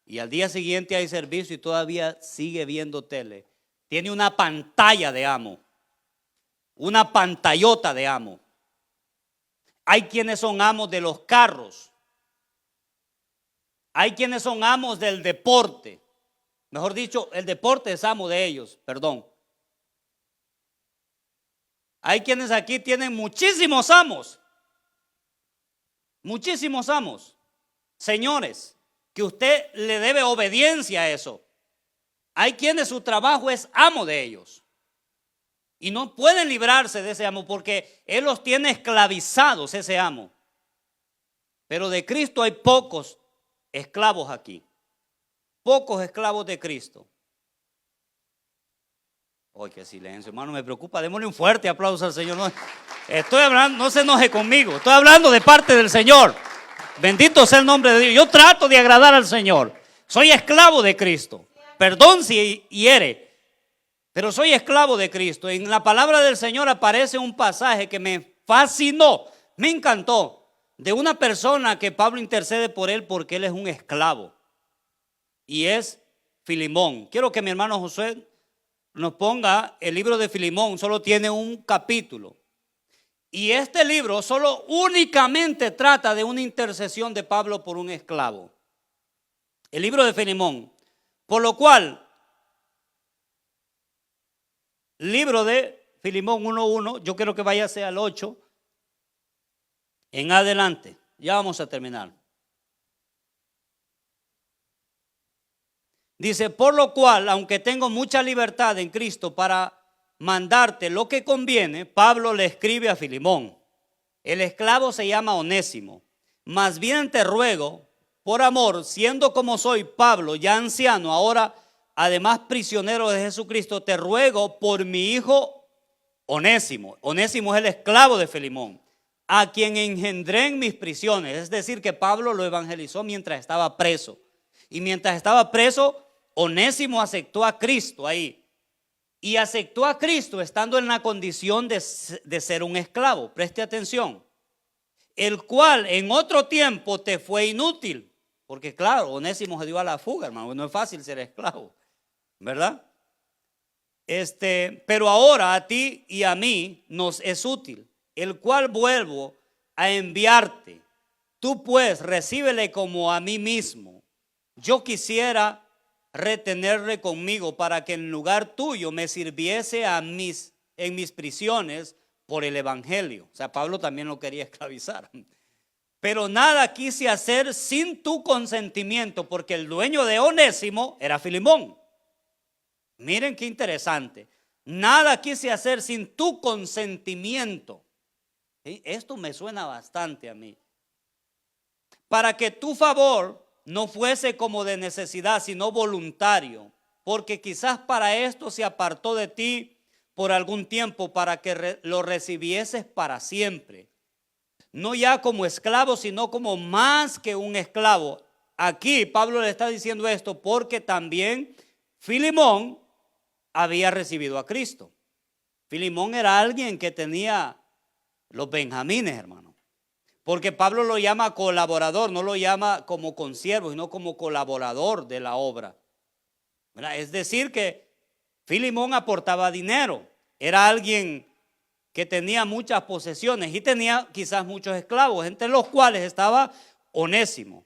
A: Y al día siguiente hay servicio y todavía sigue viendo tele. Tiene una pantalla de amo. Una pantallota de amo. Hay quienes son amos de los carros. Hay quienes son amos del deporte. Mejor dicho, el deporte es amo de ellos, perdón. Hay quienes aquí tienen muchísimos amos. Muchísimos amos. Señores, que usted le debe obediencia a eso. Hay quienes su trabajo es amo de ellos. Y no pueden librarse de ese amo porque él los tiene esclavizados, ese amo. Pero de Cristo hay pocos esclavos aquí. Pocos esclavos de Cristo. Oye, qué silencio, hermano, me preocupa. Démosle un fuerte aplauso al Señor. No, estoy hablando, no se enoje conmigo. Estoy hablando de parte del Señor. Bendito sea el nombre de Dios. Yo trato de agradar al Señor. Soy esclavo de Cristo. Perdón si hiere, pero soy esclavo de Cristo. En la palabra del Señor aparece un pasaje que me fascinó, me encantó, de una persona que Pablo intercede por él porque él es un esclavo. Y es Filemón. Quiero que mi hermano Josué nos ponga el libro de Filemón. Solo tiene un capítulo. Y este libro solo únicamente trata de una intercesión de Pablo por un esclavo. El libro de Filemón. Por lo cual, libro de Filemón 1:1, yo quiero que vayase al 8 en adelante. Ya vamos a terminar. Dice, por lo cual, aunque tengo mucha libertad en Cristo para mandarte lo que conviene, Pablo le escribe a Filemón. El esclavo se llama Onésimo. Más bien te ruego, por amor, siendo como soy Pablo, ya anciano, ahora además prisionero de Jesucristo, te ruego por mi hijo Onésimo. Onésimo es el esclavo de Filemón, a quien engendré en mis prisiones. Es decir, que Pablo lo evangelizó mientras estaba preso. Y mientras estaba preso, Onésimo aceptó a Cristo ahí. Y aceptó a Cristo estando en la condición de ser un esclavo. Preste atención. El cual en otro tiempo te fue inútil. Porque claro, Onésimo se dio a la fuga, hermano. No es fácil ser esclavo, ¿verdad? Pero ahora a ti y a mí nos es útil. El cual vuelvo a enviarte. Tú pues recíbele como a mí mismo. Yo quisiera retenerle conmigo para que en lugar tuyo me sirviese en mis prisiones por el evangelio. O sea, Pablo también lo quería esclavizar. Pero nada quise hacer sin tu consentimiento, porque el dueño de Onésimo era Filemón. Miren qué interesante. Nada quise hacer sin tu consentimiento. Esto me suena bastante a mí. Para que tu favor no fuese como de necesidad, sino voluntario, porque quizás para esto se apartó de ti por algún tiempo, para que lo recibieses para siempre. No ya como esclavo, sino como más que un esclavo. Aquí Pablo le está diciendo esto porque también Filemón había recibido a Cristo. Filemón era alguien que tenía los benjamines, hermano. Porque Pablo lo llama colaborador, no lo llama como consiervo, sino como colaborador de la obra. ¿Verdad? Es decir que Filemón aportaba dinero. Era alguien que tenía muchas posesiones y tenía quizás muchos esclavos, entre los cuales estaba Onésimo,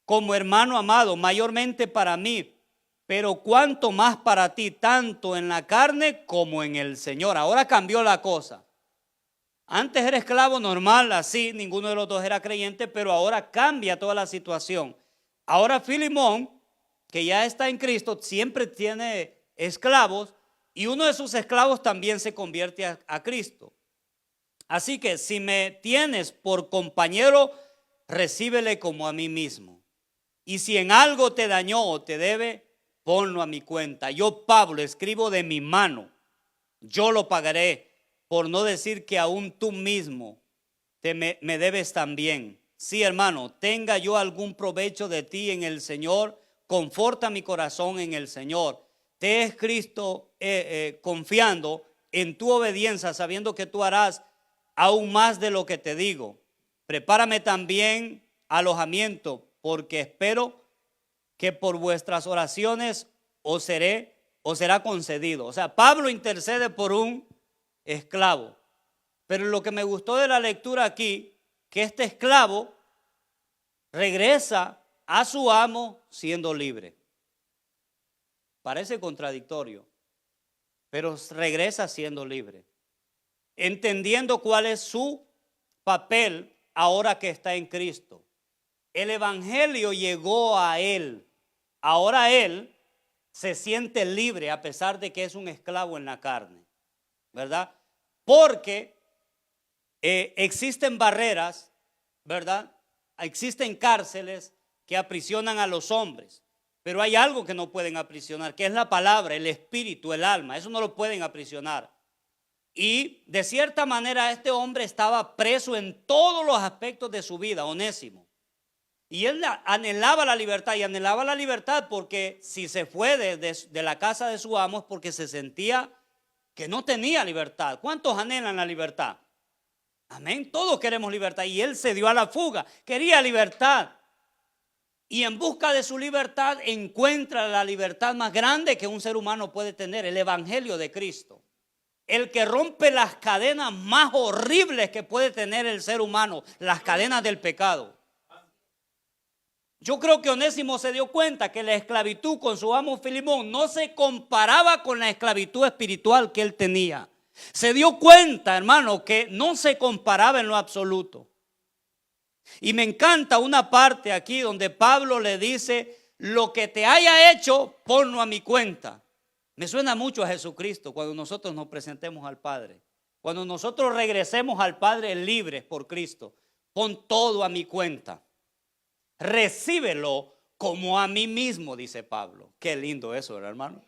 A: como hermano amado, mayormente para mí, pero cuanto más para ti, tanto en la carne como en el Señor. Ahora cambió la cosa. Antes era esclavo normal, así, ninguno de los dos era creyente, pero ahora cambia toda la situación. Ahora Filemón, que ya está en Cristo, siempre tiene esclavos y uno de sus esclavos también se convierte a Cristo. Así que si me tienes por compañero, recíbele como a mí mismo. Y si en algo te dañó o te debe, ponlo a mi cuenta. Yo, Pablo, escribo de mi mano, yo lo pagaré. Por no decir que aún tú mismo me debes también. Sí, hermano, tenga yo algún provecho de ti en el Señor, conforta mi corazón en el Señor. Te he escrito confiando en tu obediencia, sabiendo que tú harás aún más de lo que te digo. Prepárame también alojamiento, porque espero que por vuestras oraciones os será concedido. O sea, Pablo intercede por un esclavo. Pero lo que me gustó de la lectura aquí, que este esclavo regresa a su amo siendo libre. Parece contradictorio, pero regresa siendo libre, entendiendo cuál es su papel ahora que está en Cristo. El evangelio llegó a él. Ahora él se siente libre a pesar de que es un esclavo en la carne, ¿verdad? Porque existen barreras, ¿verdad? Existen cárceles que aprisionan a los hombres, pero hay algo que no pueden aprisionar, que es la palabra, el espíritu, el alma. Eso no lo pueden aprisionar. Y de cierta manera este hombre estaba preso en todos los aspectos de su vida, Onésimo. Y él anhelaba la libertad, y anhelaba la libertad porque si se fue de la casa de su amo es porque se sentía que no tenía libertad. ¿Cuántos anhelan la libertad? Amén, todos queremos libertad. Y él se dio a la fuga, quería libertad. Y en busca de su libertad encuentra la libertad más grande que un ser humano puede tener, el evangelio de Cristo. el que rompe las cadenas más horribles que puede tener el ser humano, las cadenas del pecado. Yo creo que Onésimo se dio cuenta que la esclavitud con su amo Filemón no se comparaba con la esclavitud espiritual que él tenía. Se dio cuenta, hermano, que no se comparaba en lo absoluto. Y me encanta una parte aquí donde Pablo le dice: lo que te haya hecho, ponlo a mi cuenta. Me suena mucho a Jesucristo cuando nosotros nos presentemos al Padre. Cuando nosotros regresemos al Padre libres por Cristo, pon todo a mi cuenta. Recíbelo como a mí mismo, dice Pablo. Qué lindo eso, ¿verdad, hermano?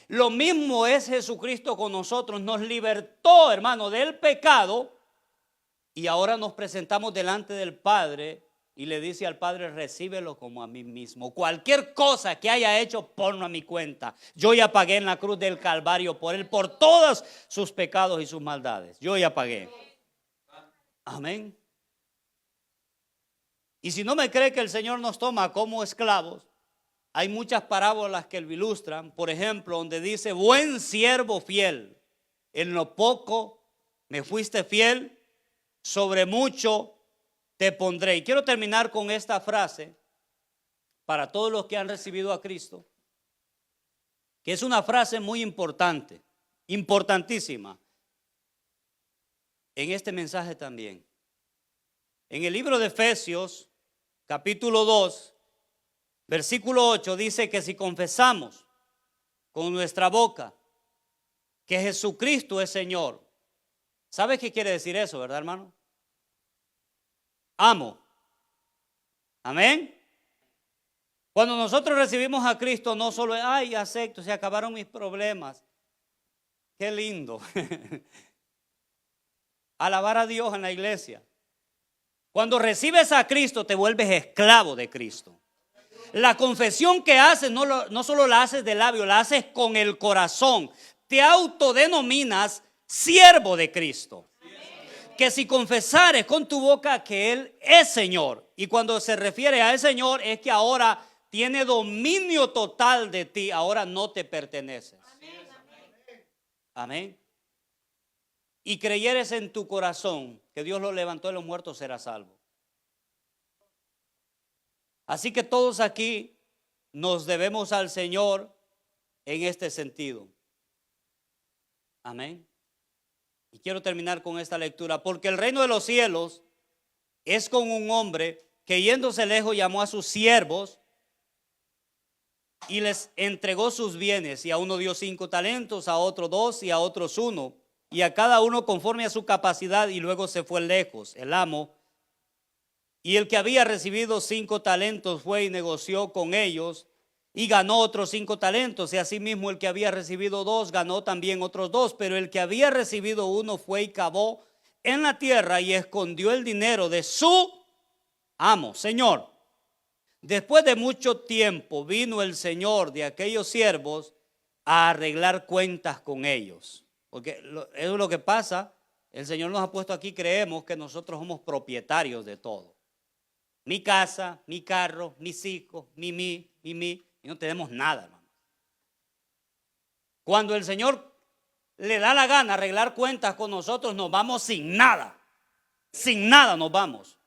A: Lo mismo es Jesucristo con nosotros. Nos libertó, hermano, del pecado. Y ahora nos presentamos delante del Padre y le dice al Padre: recíbelo como a mí mismo. Cualquier cosa que haya hecho, ponlo a mi cuenta. Yo ya pagué en la cruz del Calvario por él, por todos sus pecados y sus maldades. Yo ya pagué. Amén. Y si no me cree que el Señor nos toma como esclavos, hay muchas parábolas que lo ilustran. Por ejemplo, donde dice: buen siervo fiel, en lo poco me fuiste fiel, sobre mucho te pondré. Y quiero terminar con esta frase para todos los que han recibido a Cristo, que es una frase muy importante, importantísima en este mensaje también. En el libro de Efesios, capítulo 2, versículo 8, dice que si confesamos con nuestra boca que Jesucristo es Señor. ¿Sabe qué quiere decir eso, verdad, hermano? Amo. Amén. Cuando nosotros recibimos a Cristo, no solo es: ay, acepto, se acabaron mis problemas. Qué lindo. Alabar a Dios en la iglesia. Cuando recibes a Cristo, te vuelves esclavo de Cristo. La confesión que haces no solo la haces de labio, la haces con el corazón. Te autodenominas siervo de Cristo. Que si confesares con tu boca que Él es Señor, y cuando se refiere a el Señor es que ahora tiene dominio total de ti, ahora no te perteneces. Amén. Y creyeres en tu corazón que Dios lo levantó de los muertos, serás salvo. Así que todos aquí nos debemos al Señor en este sentido. Amén. Y quiero terminar con esta lectura. Porque el reino de los cielos es con un hombre que, yéndose lejos, llamó a sus siervos y les entregó sus bienes. Y a uno dio 5 talentos, a otro 2 y a otros 1. Y a cada uno conforme a su capacidad, y luego se fue lejos el amo. Y el que había recibido 5 talentos fue y negoció con ellos y ganó otros 5 talentos. Y asimismo el que había recibido 2 ganó también otros 2. Pero el que había recibido 1 fue y cavó en la tierra y escondió el dinero de su amo. Señor, después de mucho tiempo vino el Señor de aquellos siervos a arreglar cuentas con ellos. Porque eso es lo que pasa. El Señor nos ha puesto aquí, creemos que nosotros somos propietarios de todo. Mi casa, mi carro, mis hijos, mi. Y no tenemos nada, hermano. Cuando el Señor le da la gana arreglar cuentas con nosotros, nos vamos sin nada. Sin nada nos vamos.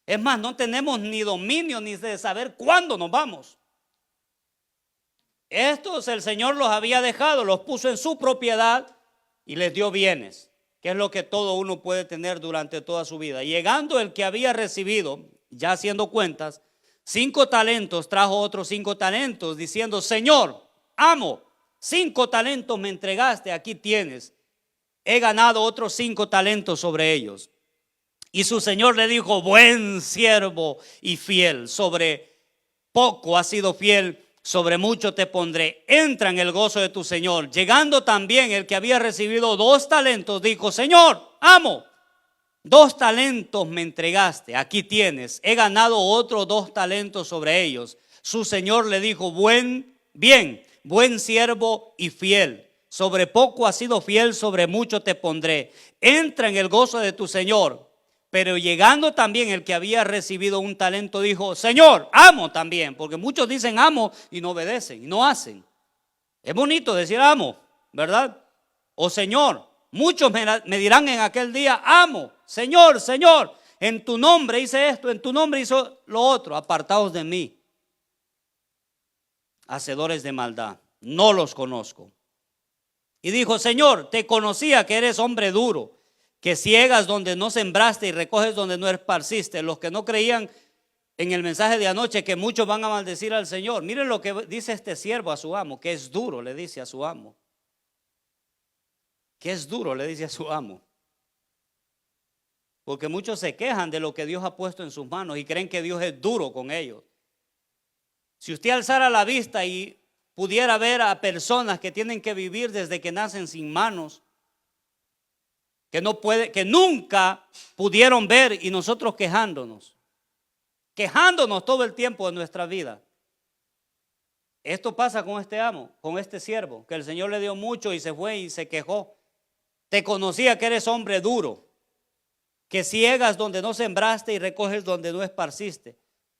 A: Es más, no tenemos ni dominio ni de saber cuándo nos vamos. Estos el Señor los había dejado, los puso en su propiedad y les dio bienes, que es lo que todo uno puede tener durante toda su vida. Llegando el que había recibido, ya haciendo cuentas, 5 talentos, trajo otros 5 talentos, diciendo: Señor, amo, 5 talentos me entregaste, aquí tienes. He ganado otros 5 talentos sobre ellos. Y su Señor le dijo: buen siervo y fiel, sobre poco has sido fiel, sobre mucho te pondré. Entra en el gozo de tu Señor. Llegando también el que había recibido 2 talentos, dijo: Señor, amo, 2 talentos me entregaste, aquí tienes. He ganado otros 2 talentos sobre ellos. Su Señor le dijo: buen siervo y fiel. Sobre poco has sido fiel, sobre mucho te pondré. Entra en el gozo de tu Señor. Pero llegando también el que había recibido 1 talento, dijo: Señor, amo también. Porque muchos dicen amo y no obedecen y no hacen. Es bonito decir amo, ¿verdad? o Señor. Muchos me dirán en aquel día, amo, Señor, Señor, en tu nombre hice esto, en tu nombre hizo lo otro. Apartaos de mí, hacedores de maldad, no los conozco. Y dijo, Señor, te conocía que eres hombre duro, que ciegas donde no sembraste y recoges donde no esparciste. Los que no creían en el mensaje de anoche, que muchos van a maldecir al Señor. Miren lo que dice este siervo a su amo, que es duro, le dice a su amo. Que es duro, le dice a su amo. Porque muchos se quejan de lo que Dios ha puesto en sus manos y creen que Dios es duro con ellos. Si usted alzara la vista y pudiera ver a personas que tienen que vivir desde que nacen sin manos, que nunca pudieron ver, y nosotros quejándonos todo el tiempo de nuestra vida. Esto pasa con este amo, con este siervo, que el Señor le dio mucho y se fue y se quejó. Te conocía que eres hombre duro, que ciegas donde no sembraste y recoges donde no esparciste.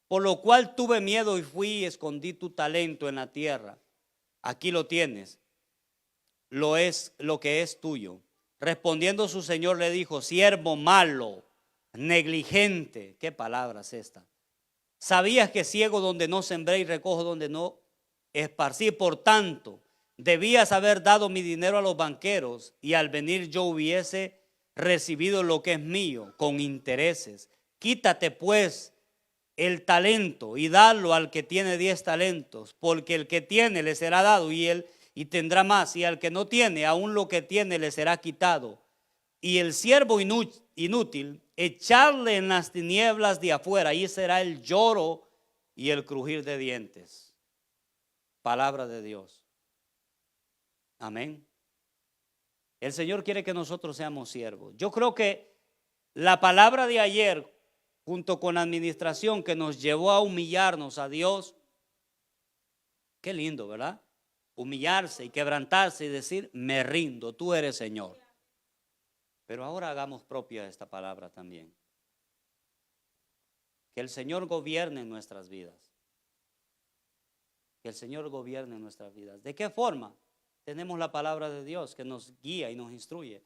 A: Por lo cual tuve miedo y fui y escondí tu talento en la tierra. Aquí lo tienes, lo que es tuyo. Respondiendo su señor le dijo, siervo malo, negligente. ¿Qué palabra es esta? Sabías que ciego donde no sembré y recojo donde no esparcí. Por tanto, debías haber dado mi dinero a los banqueros y al venir yo hubiese recibido lo que es mío con intereses. Quítate pues el talento y dalo al que tiene 10 talentos, porque el que tiene le será dado y tendrá más, y al que no tiene, aún lo que tiene le será quitado. Y el siervo inútil, echarle en las tinieblas de afuera, ahí será el lloro y el crujir de dientes. Palabra de Dios. Amén. El Señor quiere que nosotros seamos siervos. Yo creo que la palabra de ayer, junto con la administración que nos llevó a humillarnos a Dios, qué lindo, ¿verdad? Humillarse y quebrantarse y decir, me rindo, tú eres Señor. Pero ahora hagamos propia esta palabra también. Que el Señor gobierne en nuestras vidas. Que el Señor gobierne en nuestras vidas. ¿De qué forma? Tenemos la palabra de Dios que nos guía y nos instruye.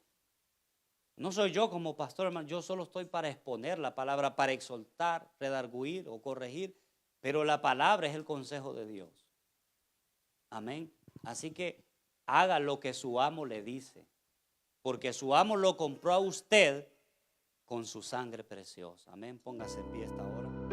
A: No soy yo como pastor, hermano, yo solo estoy para exponer la palabra, para exhortar, redarguir o corregir, pero la palabra es el consejo de Dios. Amén. Así que haga lo que su amo le dice, porque su amo lo compró a usted con su sangre preciosa. Amén. Póngase en pie esta hora.